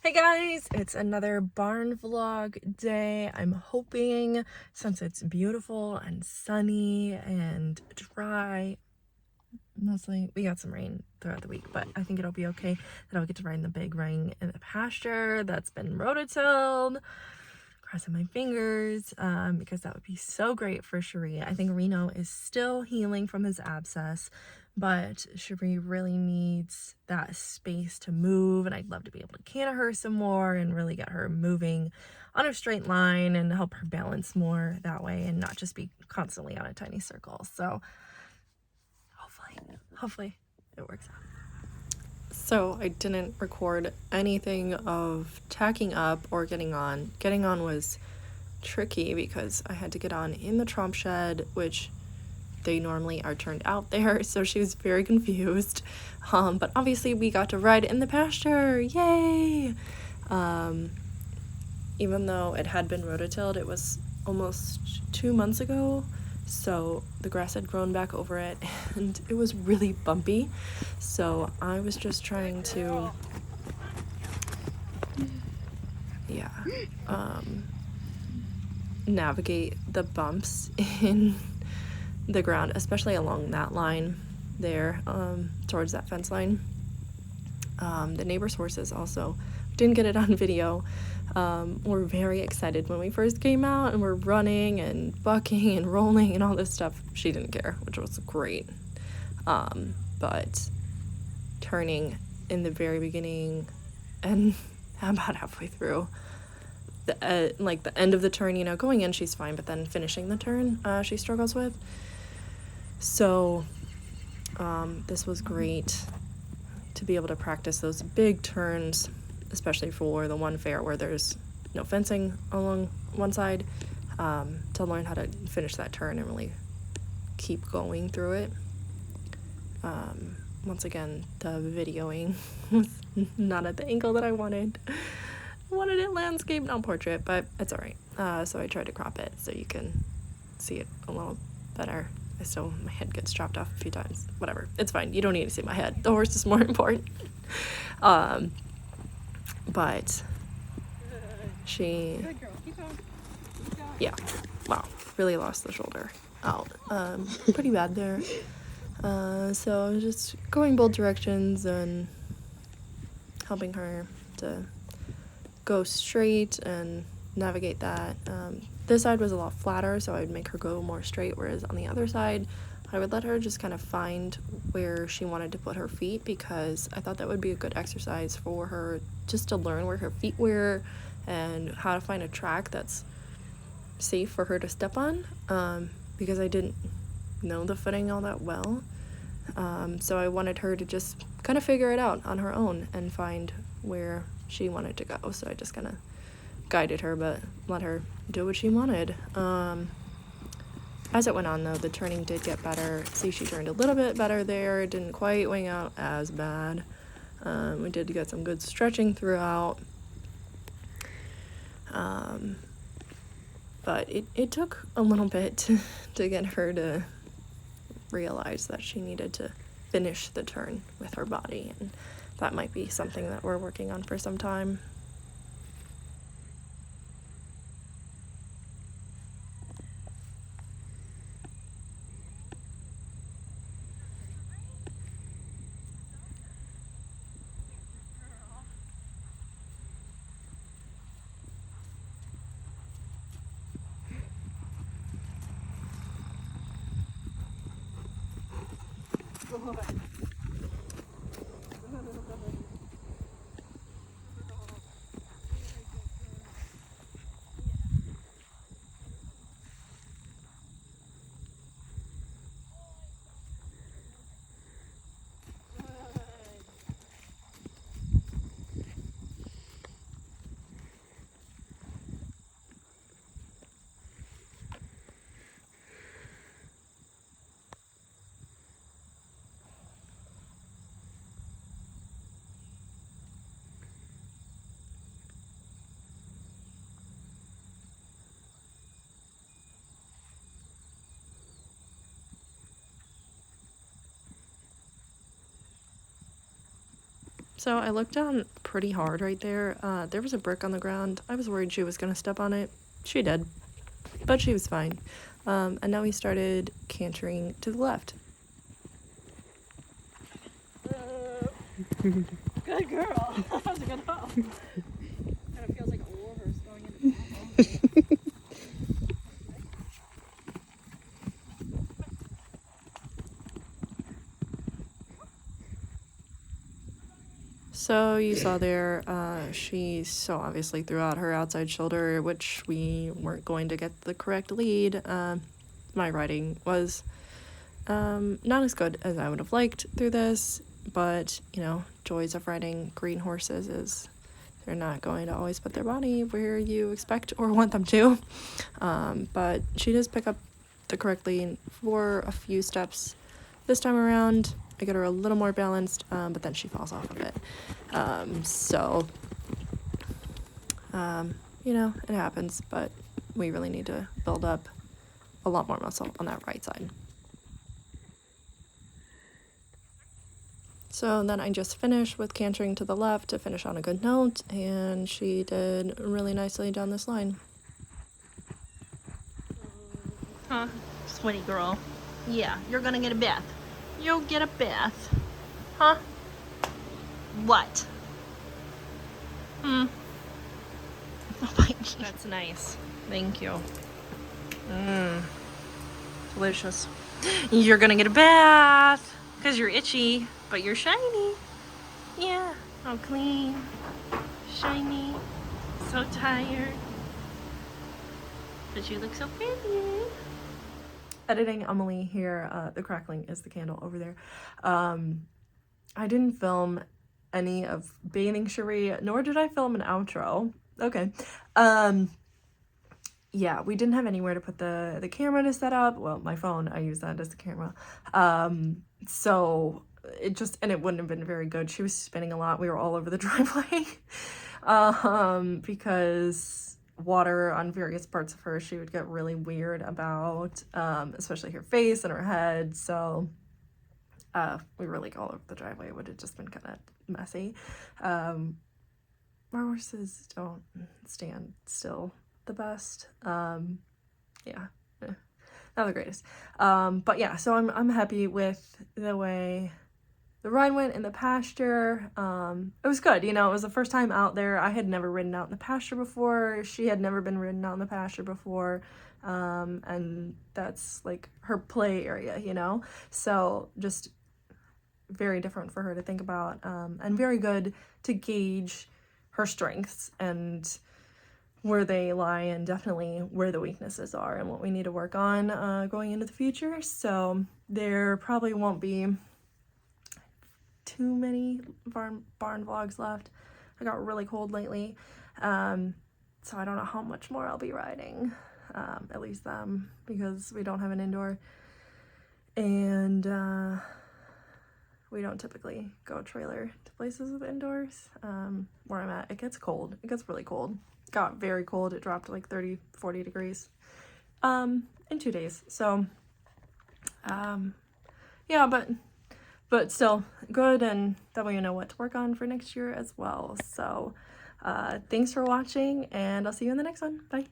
Hey guys, it's another barn vlog day. I'm hoping, since it's beautiful and sunny and dry, mostly we got some rain throughout the week, but I think it'll be okay that I'll get to ride in the big ring in the pasture that's been rototilled. Crossing my fingers, because that would be so great for Cherie. I think Reno is still healing from his abscess, but Cherie really needs that space to move, and I'd love to be able to canter her some more and really get her moving on a straight line and help her balance more that way and not just be constantly on a tiny circle. So hopefully it works out. So I didn't record anything of tacking up or getting on. Getting on was tricky because I had to get on in the tromp shed, which they normally are turned out there, so she was very confused. But obviously we got to ride in the pasture, yay! Even though it had been rototilled, it was almost 2 months ago, so the grass had grown back over it and it was really bumpy. So I was just trying to navigate the bumps in the ground, especially along that line there, towards that fence line. The neighbor's horses also, didn't get it on video, were very excited when we first came out and were running and bucking and rolling and all this stuff. She didn't care, which was great. But turning in the very beginning and about halfway through, like the end of the turn, going in she's fine, but then finishing the turn she struggles with. So this was great to be able to practice those big turns, especially for the one fair where there's no fencing along one side, to learn how to finish that turn and really keep going through it. Once again, the videoing was not at the angle that I wanted. I wanted it landscape, not portrait, but it's alright. So I tried to crop it so you can see it a little better. My head gets chopped off a few times. Whatever, it's fine. You don't need to see my head. The horse is more important. But she, yeah, wow, really lost the shoulder out. Pretty bad there. So I was just going both directions and helping her to go straight and navigate that. This side was a lot flatter, so I would make her go more straight, whereas on the other side I would let her just kind of find where she wanted to put her feet, because I thought that would be a good exercise for her just to learn where her feet were and how to find a track that's safe for her to step on, because I didn't know the footing all that well. So I wanted her to just kind of figure it out on her own and find where she wanted to go. So I just kind of guided her, but let her do what she wanted. As it went on, though, the turning did get better. See, she turned a little bit better there. It didn't quite wing out as bad. We did get some good stretching throughout. But it took a little bit to get her to realize that she needed to finish the turn with her body, and that might be something that we're working on for some time. So I looked down pretty hard right there. There was a brick on the ground. I was worried she was going to step on it. She did, but she was fine. And now we started cantering to the left. Good girl. That was a good hop. Kind of feels like a war horse going into battle. So you saw there, she so obviously threw out her outside shoulder, which we weren't going to get the correct lead. My riding was not as good as I would have liked through this, but you know, joys of riding green horses is they're not going to always put their body where you expect or want them to. But she does pick up the correct lead for a few steps this time around. I get her a little more balanced, but then she falls off of it. You know, it happens, but we really need to build up a lot more muscle on that right side. So then I just finished with cantering to the left to finish on a good note, and she did really nicely down this line. Huh? Sweaty girl. Yeah, you're gonna get a bath. You'll get a bath. Huh? What? Oh my God. That's nice. Thank you. Delicious. You're gonna get a bath because you're itchy, but you're shiny. Yeah, all clean, shiny, so tired. But you look so pretty. Editing Emily here, the crackling is the candle over there. I didn't film any of bathing Cherie, nor did I film an outro. Okay. Yeah, we didn't have anywhere to put the camera to set up. Well, my phone, I use that as the camera. So it wouldn't have been very good. She was spinning a lot. We were all over the driveway. Because water on various parts of her, she would get really weird about, especially her face and her head. So we were like all over the driveway. It would have just been kind of messy. Our horses don't stand still the best. Yeah, not the greatest. But yeah, so I'm happy with the way the ride went in the pasture. It was good, you know, it was the first time out there. I had never ridden out in the pasture before. She had never been ridden out in the pasture before. And that's like her play area, you know? So just very different for her to think about, and very good to gauge her strengths and where they lie, and definitely where the weaknesses are and what we need to work on going into the future. So there probably won't be too many barn vlogs left. I got really cold lately, so I don't know how much more I'll be riding, at least them, because we don't have an indoor, and we don't typically go trailer to places with indoors. Where I'm at, it gets cold. It gets really cold. It got very cold. It dropped to like 30, 40 degrees in 2 days. So yeah, but still good, and that way you know what to work on for next year as well. So thanks for watching, and I'll see you in the next one. Bye.